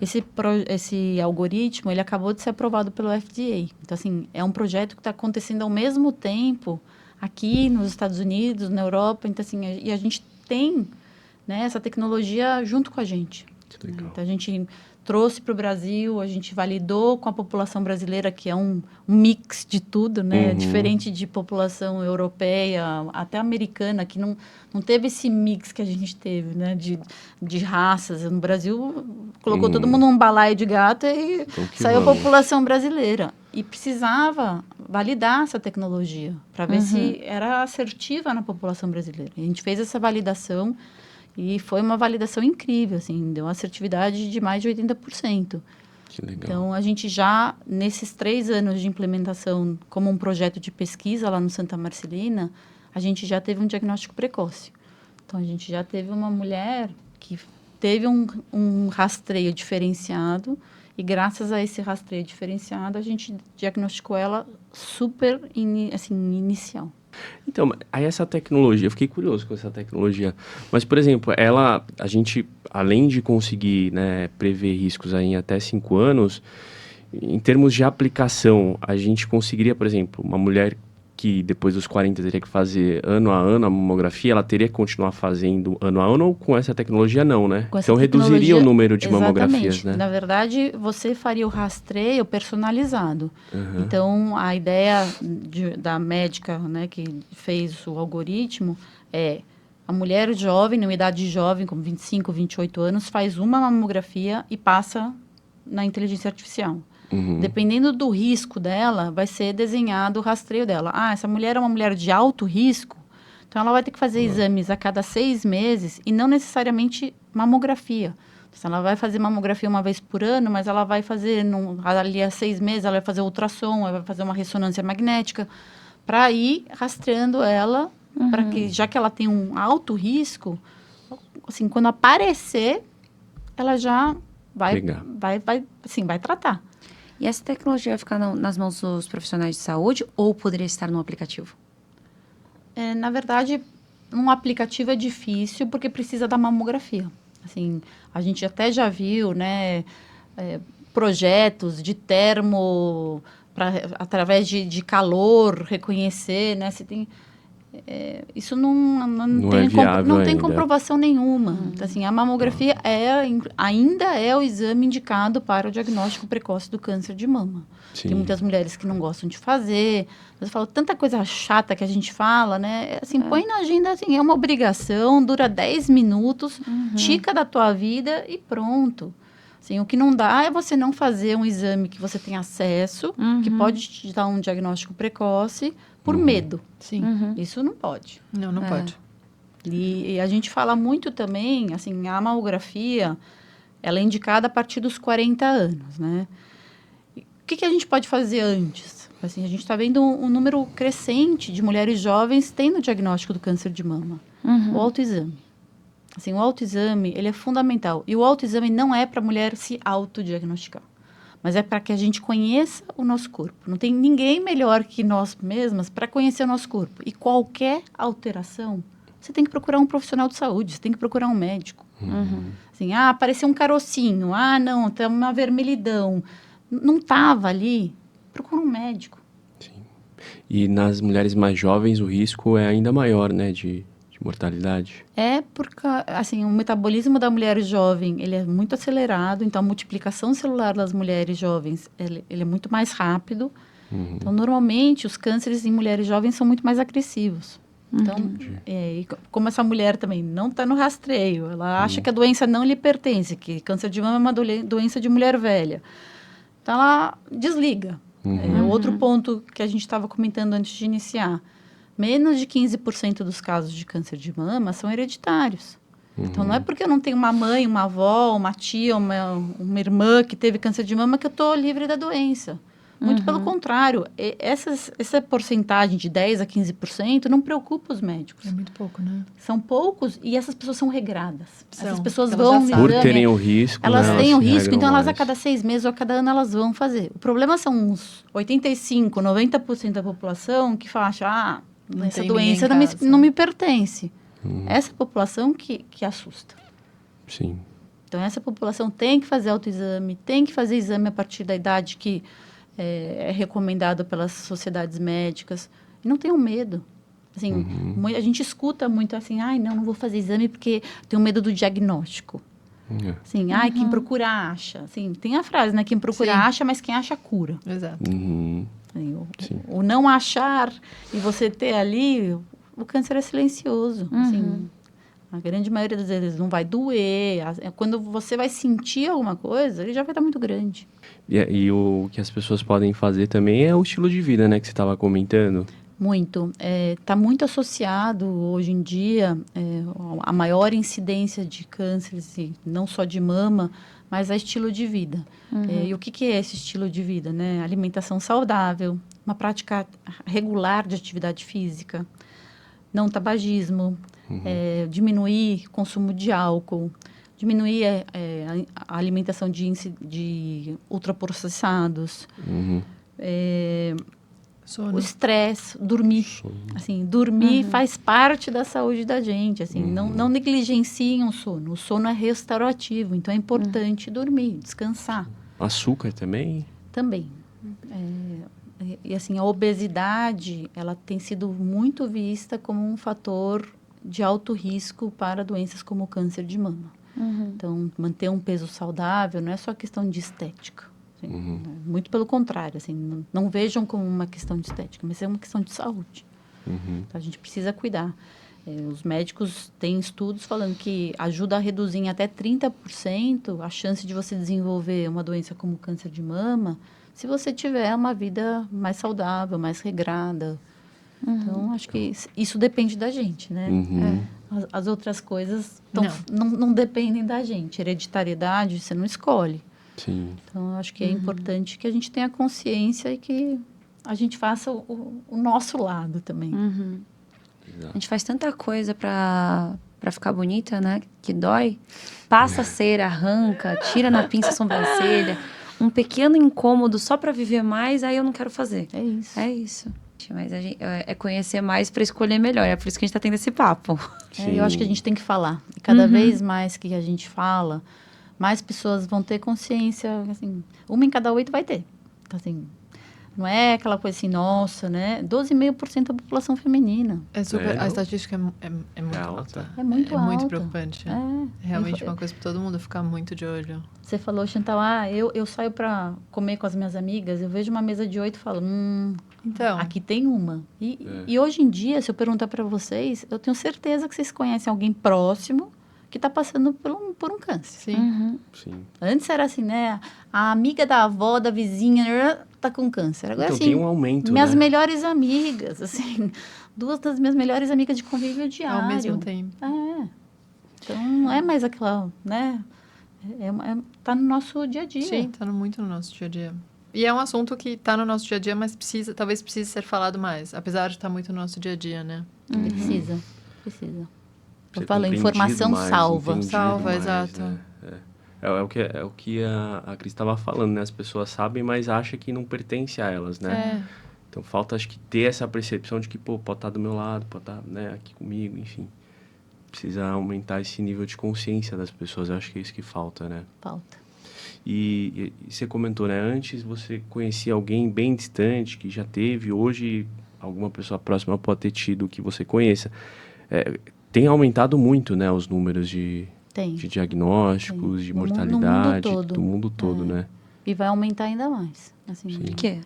Esse algoritmo, ele acabou de ser aprovado pelo FDA. Então, assim, é um projeto que está acontecendo ao mesmo tempo aqui nos Estados Unidos, na Europa. Então, assim, e a gente tem, né, essa tecnologia junto com a gente. Que legal. Então, a gente trouxe para o Brasil, a gente validou com a população brasileira, que é um mix de tudo, né? Diferente de população europeia, até americana, que não teve esse mix que a gente teve, né? De raças. No Brasil, colocou todo mundo num balaio de gato e Então, que saiu a vamos. população brasileira. E precisava validar essa tecnologia para ver se era assertiva na população brasileira. A gente fez essa validação e foi uma validação incrível, assim, deu uma assertividade de mais de 80%. Que legal. Então, a gente já, nesses 3 anos de implementação, como um projeto de pesquisa lá no Santa Marcelina, a gente já teve um diagnóstico precoce. Então, a gente já teve uma mulher que teve um rastreio diferenciado e, graças a esse rastreio diferenciado, a gente diagnosticou ela super, inicial. Então, aí essa tecnologia, eu fiquei curioso com essa tecnologia, mas, por exemplo, a gente, além de conseguir, né, prever riscos aí em até 5 anos, em termos de aplicação, a gente conseguiria, por exemplo, uma mulher que depois dos 40 teria que fazer ano a ano a mamografia, ela teria que continuar fazendo ano a ano ou com essa tecnologia não, né? Com essa Então reduziria tecnologia, o número de mamografias, exatamente. né? Na verdade, você faria o rastreio personalizado. Então, a ideia da médica, né, que fez o algoritmo é a mulher jovem, numa idade jovem, como 25, 28 anos, faz uma mamografia e passa na inteligência artificial. Dependendo do risco dela, vai ser desenhado o rastreio dela. Essa mulher é uma mulher de alto risco, então ela vai ter que fazer exames a cada 6 meses e não necessariamente mamografia. Então, ela vai fazer mamografia uma vez por ano, mas ela vai fazer, ali a 6 meses, ela vai fazer ultrassom, ela vai fazer uma ressonância magnética, para ir rastreando ela, para que, já que ela tem um alto risco, assim, quando aparecer, ela já vai tratar. E essa tecnologia vai ficar nas mãos dos profissionais de saúde ou poderia estar no aplicativo? Na verdade, um aplicativo é difícil porque precisa da mamografia. Assim, a gente até já viu, né, projetos de termo, através de calor, reconhecer, né, se tem... isso não é viável não tem ainda. comprovação nenhuma. Então, assim, a mamografia ainda é o exame indicado para o diagnóstico precoce do câncer de mama. Sim. Tem muitas mulheres que não gostam de fazer. Mas eu falo, tanta coisa chata que a gente fala, né? Assim, põe na agenda, assim, é uma obrigação, dura 10 minutos, tica da tua vida e pronto. Assim, o que não dá é você não fazer um exame que você tem acesso, que pode te dar um diagnóstico precoce, por medo. Sim. Isso não pode. Não pode. E a gente fala muito também, assim, a mamografia, ela é indicada a partir dos 40 anos, né? O que a gente pode fazer antes? Assim, a gente está vendo um número crescente de mulheres jovens tendo diagnóstico do câncer de mama. O autoexame. Assim, o autoexame, ele é fundamental. E o autoexame não é para a mulher se autodiagnosticar, mas é para que a gente conheça o nosso corpo. Não tem ninguém melhor que nós mesmas para conhecer o nosso corpo. E qualquer alteração, você tem que procurar um profissional de saúde, você tem que procurar um médico. Assim, apareceu um carocinho, não, tem uma vermelhidão. Não estava ali, procura um médico. Sim. E nas mulheres mais jovens o risco é ainda maior, né, de mortalidade. É porque, assim, o metabolismo da mulher jovem, ele é muito acelerado, então a multiplicação celular das mulheres jovens, ele é muito mais rápido. Então, normalmente, os cânceres em mulheres jovens são muito mais agressivos. Então, e como essa mulher também não está no rastreio, ela acha que a doença não lhe pertence, que câncer de mama é uma doença de mulher velha. Então, ela desliga. Outro ponto que a gente estava comentando antes de iniciar. Menos de 15% dos casos de câncer de mama são hereditários. Então, não é porque eu não tenho uma mãe, uma avó, uma tia, uma irmã que teve câncer de mama que eu estou livre da doença. Muito pelo contrário. Essa porcentagem de 10% a 15% não preocupa os médicos. É muito pouco, né? São poucos e essas pessoas são regradas. Essas pessoas elas vão já no sabem. Por exame, terem o risco, elas né, têm o se risco, regram então elas a mais. cada 6 meses ou a cada ano elas vão fazer. O problema são uns 85%, 90% da população que acha, Não essa tem doença ninguém em casa. não me pertence. Essa população que assusta. Sim. Então, essa população tem que fazer autoexame, tem que fazer exame a partir da idade que é recomendado pelas sociedades médicas. E não tenham medo. Assim, a gente escuta muito assim, não vou fazer exame porque tenho medo do diagnóstico. Assim, quem procura acha. Assim, tem a frase, né? Quem procura Sim. acha, mas quem acha cura. Exato. Assim, Sim. o não achar e você ter ali, o câncer é silencioso. Assim, a grande maioria das vezes não vai doer. Quando você vai sentir alguma coisa, ele já vai estar muito grande. E o que as pessoas podem fazer também é o estilo de vida, né, que você estava comentando. Muito. Está muito associado, hoje em dia, a maior incidência de cânceres, e não só de mama, mas a estilo de vida. E o que é esse estilo de vida? Né? Alimentação saudável, uma prática regular de atividade física, não tabagismo, diminuir o consumo de álcool, diminuir a alimentação de ultraprocessados, Sono. o estresse, dormir. Assim, dormir faz parte da saúde da gente. Assim, não negligenciem o sono. O sono é restaurativo, então é importante dormir, descansar. Açúcar também? Também. E assim, a obesidade, ela tem sido muito vista como um fator de alto risco para doenças como o câncer de mama. Então, manter um peso saudável não é só questão de estética. Assim, muito pelo contrário, assim, não vejam como uma questão de estética, mas é uma questão de saúde. Então, a gente precisa cuidar. Os médicos têm estudos falando que ajuda a reduzir em até 30% a chance de você desenvolver uma doença como o câncer de mama, se você tiver uma vida mais saudável, mais regrada. Então, acho que isso depende da gente, né? As outras coisas não dependem da gente. Hereditariedade, você não escolhe. Sim. Então, acho que é importante que a gente tenha consciência e que a gente faça o nosso lado também. A gente faz tanta coisa pra ficar bonita, né? Que dói. Passa a cera, arranca, tira na pinça a sobrancelha. Um pequeno incômodo só pra viver mais, aí eu não quero fazer. É isso. É isso. Mas a gente, é conhecer mais pra escolher melhor. É por isso que a gente tá tendo esse papo. Eu acho que a gente tem que falar. E cada vez mais que a gente fala, mais pessoas vão ter consciência. Assim, uma em cada 8 vai ter. Então, assim, Não é aquela coisa assim, nossa, né? 12,5% da população feminina. É super, Sério? a estatística é muito alta. alta. É muito É muito alta. preocupante. É. Realmente uma coisa para todo mundo ficar muito de olho. Você falou, Chantal, eu saio para comer com as minhas amigas, eu vejo uma mesa de 8 e falo, Então, aqui tem uma. E hoje em dia, se eu perguntar para vocês, eu tenho certeza que vocês conhecem alguém próximo que está passando por um câncer. sim. Uhum. Sim. Antes era assim, né? A amiga da avó, da vizinha, tá com câncer. Agora, Então assim, tem um aumento, minhas né? melhores amigas, assim, 2 das minhas melhores amigas de convívio diário. Ao mesmo tempo. Então, não é mais aquela, né? Tá no nosso dia a dia. Sim, tá muito no nosso dia a dia. E é um assunto que tá no nosso dia a dia, mas talvez precise ser falado mais. Apesar de estar muito no nosso dia a dia, né? Precisa. Ser Eu falo, compreendido informação mais, salva. entendido Salva, mais, exato. né? É o que a Cris estava falando, né? As pessoas sabem, mas acham que não pertence a elas, né? Então falta, acho que, ter essa percepção de que, pode estar do meu lado, pode estar, né, aqui comigo, enfim. Precisa aumentar esse nível de consciência das pessoas, eu acho que é isso que falta, né? Falta. E você comentou, né? Antes você conhecia alguém bem distante, que já teve, hoje alguma pessoa próxima pode ter tido que você conheça. Tem aumentado muito, né, os números de diagnósticos, de mortalidade, do mundo todo, né? E vai aumentar ainda mais. Assim, Por quê?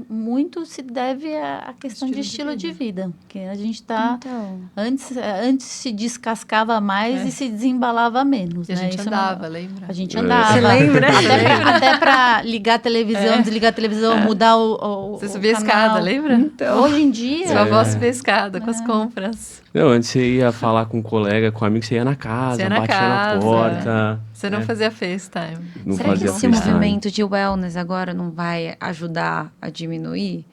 muito se deve à questão de estilo de vida. Que a gente está... Então, Antes se descascava mais e se desembalava menos. E a né? gente Isso andava, lembra? A gente andava. Você lembra? Até para ligar a televisão, desligar a televisão, mudar o Você subia a canal. escada, lembra? Então, Hoje em dia... Sua avó subia a escada com as compras. Não, antes você ia falar com um colega, com um amigo, você ia na casa, Você ia na batia casa, na porta. Você não fazia FaceTime. Não será que fazia esse FaceTime. movimento de wellness agora não vai ajudar a diminuir?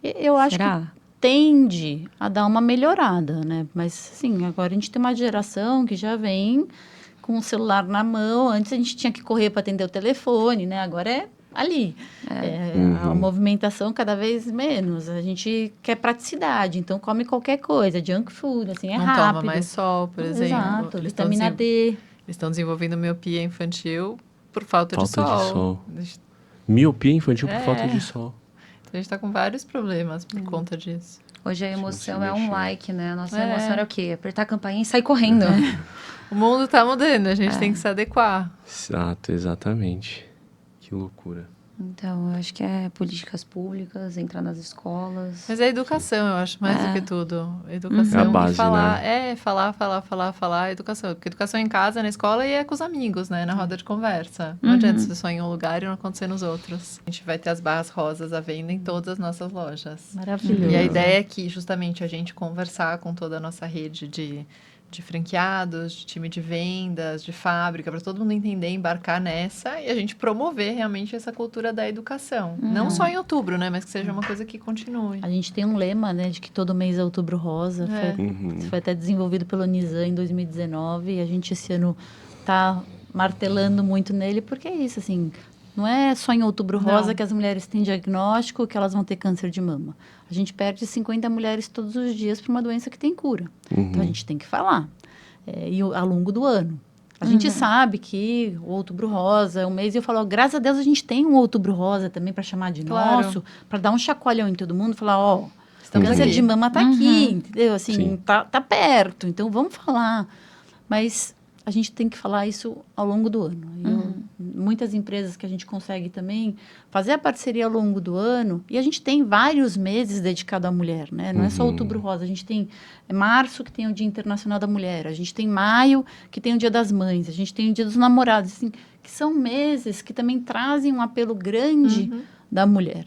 Eu acho Será? que tende a dar uma melhorada, né? Mas, assim, agora a gente tem uma geração que já vem com o celular na mão. Antes a gente tinha que correr para atender o telefone, né? Agora é ali. A movimentação cada vez menos. A gente quer praticidade, então come qualquer coisa, junk food, assim, Não rápido. toma mais sol, por exemplo. Exato, Eles tão vitamina D. Eles estão desenvolvendo miopia infantil por falta de Falta de sol. sol. Miopia infantil por falta de sol. A gente tá com vários problemas por conta disso. Hoje a emoção é um mexer. like, né? A nossa emoção era o quê? Apertar a campainha e sair correndo. O mundo tá mudando, a gente tem que se adequar. Exato, exatamente. Que loucura. Então, eu acho que é políticas públicas, entrar nas escolas. Mas é educação, eu acho, mais do que tudo. Educação É a base, e falar. né? Falar, educação. Porque educação é em casa, na escola e é com os amigos, né? Na roda de conversa. Não adianta você só ir em um lugar e não acontecer nos outros. A gente vai ter as barras rosas à venda em todas as nossas lojas. Maravilhoso. E a ideia é que, justamente, a gente conversar com toda a nossa rede de franqueados, de time de vendas, de fábrica, para todo mundo entender, embarcar nessa e a gente promover realmente essa cultura da educação. Não só em outubro, né? Mas que seja uma coisa que continue. A gente tem um lema, né, de que todo mês é outubro rosa. Foi até desenvolvido pelo Nizam em 2019 e a gente esse ano está martelando muito nele, porque é isso, assim, não é só em outubro rosa que as mulheres têm diagnóstico que elas vão ter câncer de mama. A gente perde 50 mulheres todos os dias para uma doença que tem cura. Então, a gente tem que falar. E ao longo do ano. A gente sabe que o outubro rosa é um mês, e eu falo, graças a Deus a gente tem um outubro rosa também para chamar de nosso, para dar um chacoalhão em todo mundo, falar, ó, câncer de mama tá aqui, entendeu? Assim, tá perto, então vamos falar. Mas a gente tem que falar isso ao longo do ano. Muitas empresas que a gente consegue também fazer a parceria ao longo do ano, e a gente tem vários meses dedicados à mulher, né? Não é só outubro rosa, a gente tem março, que tem o Dia Internacional da Mulher, a gente tem maio, que tem o Dia das Mães, a gente tem o Dia dos Namorados, assim, que são meses que também trazem um apelo grande da mulher.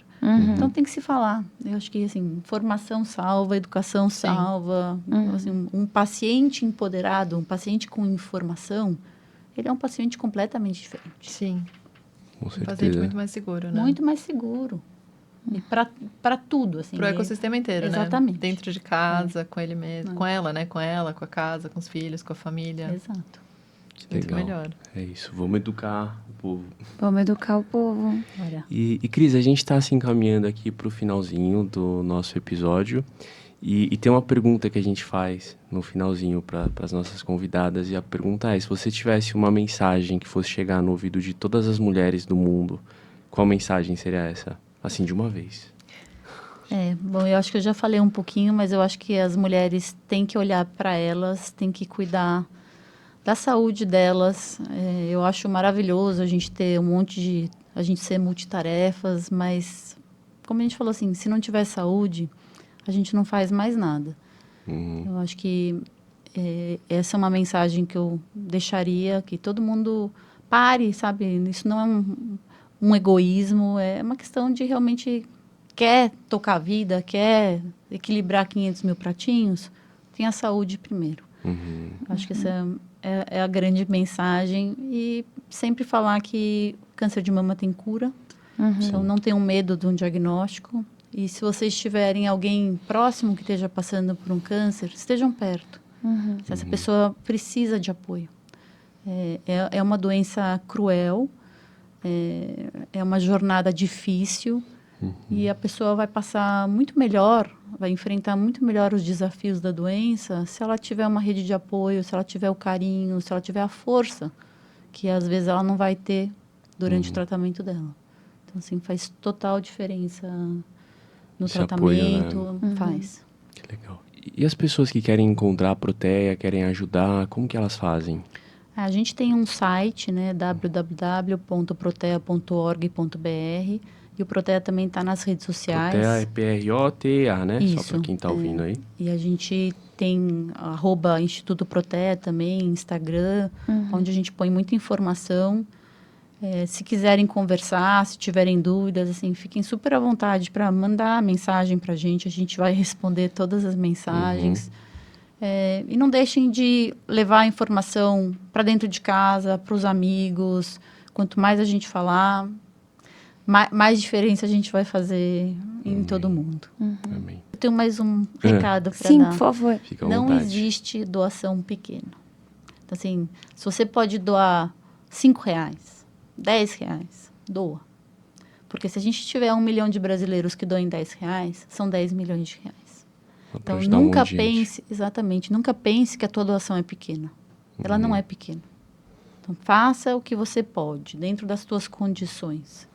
Então tem que se falar. Eu acho que assim, informação salva, educação salva. Assim, um paciente empoderado, um paciente com informação, ele é um paciente completamente diferente. Sim. Com Um certeza. paciente muito mais seguro, né? Muito mais seguro. E para tudo, assim. Pro ecossistema inteiro, Exatamente. né? Dentro de casa, com ele mesmo. Com ela, né? Com ela, com a casa, com os filhos, com a família. Exato. Que Muito legal. melhor. É isso, vamos educar o povo. Vamos educar o povo. Olha. E Cris, a gente está se encaminhando aqui para o finalzinho do nosso episódio. E tem uma pergunta que a gente faz no finalzinho para as nossas convidadas. E a pergunta é, se você tivesse uma mensagem que fosse chegar no ouvido de todas as mulheres do mundo, qual mensagem seria essa? assim, de uma vez. Bom, eu acho que eu já falei um pouquinho, mas eu acho que as mulheres têm que olhar para elas, têm que cuidar da saúde delas. Eu acho maravilhoso a gente ter a gente ser multitarefas, mas, como a gente falou assim, se não tiver saúde, a gente não faz mais nada. Eu acho que essa é uma mensagem que eu deixaria, que todo mundo pare, sabe? Isso não é um egoísmo, é uma questão de realmente quer tocar a vida, quer equilibrar 500 mil pratinhos, tem a saúde primeiro. Acho que essa é a grande mensagem. E sempre falar que o câncer de mama tem cura, então não tenham medo de um diagnóstico. E se vocês tiverem alguém próximo que esteja passando por um câncer, estejam perto. Se essa pessoa precisa de apoio. É uma doença cruel, é uma jornada difícil, e a pessoa vai passar muito melhor, vai enfrentar muito melhor os desafios da doença se ela tiver uma rede de apoio, se ela tiver o carinho, se ela tiver a força, que às vezes ela não vai ter durante o tratamento dela. Então, assim, faz total diferença no Esse apoio, tratamento, né? faz. Que legal. E as pessoas que querem encontrar a Protea, querem ajudar, como que elas fazem? A gente tem um site, né, www.protea.org.br, e o Protea também está nas redes sociais. Protea é P-R-O-T-E-A, né? Isso, Só para quem está ouvindo aí. E a gente tem @Instituto Protea também, Instagram, onde a gente põe muita informação. Se quiserem conversar, se tiverem dúvidas, assim, fiquem super à vontade para mandar mensagem para a gente vai responder todas as mensagens. E não deixem de levar a informação para dentro de casa, para os amigos. Quanto mais a gente falar, mais diferença a gente vai fazer em todo mundo. Amém. Eu tenho mais um recado para Sim, dar. por favor. Fica à Não vontade. existe doação pequena. Então, assim, se você pode doar R$5, R$10, doa. Porque se a gente tiver 1 milhão de brasileiros que doem R$10, são 10 milhões de reais. Pra Então, ajudar um nunca monte de gente. pense, exatamente, nunca pense que a tua doação é pequena. Ela não é pequena. Então, faça o que você pode, dentro das tuas condições.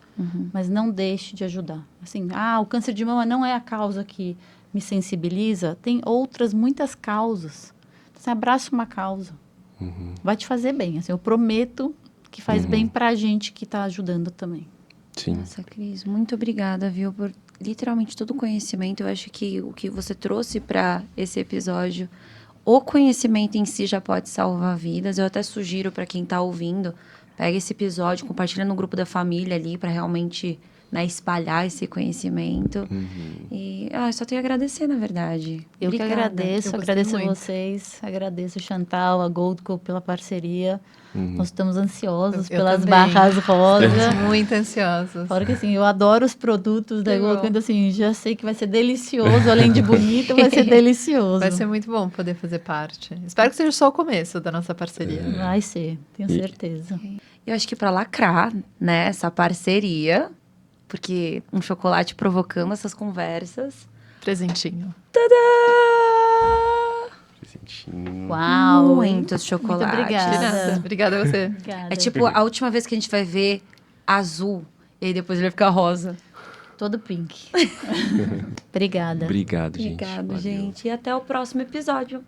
Mas não deixe de ajudar. Assim, o câncer de mama não é a causa que me sensibiliza. Tem muitas causas. Então, você abraça uma causa. Vai te fazer bem. Assim, eu prometo que faz bem pra gente que está ajudando também. Sim. Nossa, Cris, muito obrigada, viu, por literalmente todo o conhecimento. Eu acho que o que você trouxe para esse episódio, o conhecimento em si já pode salvar vidas. Eu até sugiro para quem está ouvindo, pega esse episódio, compartilha no grupo da família ali para realmente, né, espalhar esse conhecimento. E eu só tenho a agradecer, na verdade. Eu que Obrigada. agradeço, Eu gostei agradeço a muito. vocês, agradeço a Chantal, a Goldco pela parceria. Nós estamos ansiosos Eu pelas também. barras rosas. Estamos muito ansiosos. Fora que assim, eu adoro os produtos da Que Goldco, bom. então assim, já sei que vai ser delicioso, além de bonito, vai ser delicioso. Vai ser muito bom poder fazer parte. Espero que seja só o começo da nossa parceria. Vai ser, tenho certeza. Eu acho que para lacrar, né, essa parceria, porque um chocolate provocando essas conversas. Presentinho. Presentinho. Uau! Muitos chocolates. Muito De obrigada. nada. Obrigada a você. Obrigada. É tipo a última vez que a gente vai ver azul e aí depois ele vai ficar rosa. Todo pink. Obrigada. Obrigado, gente. Obrigada, Valeu. gente. E até o próximo episódio.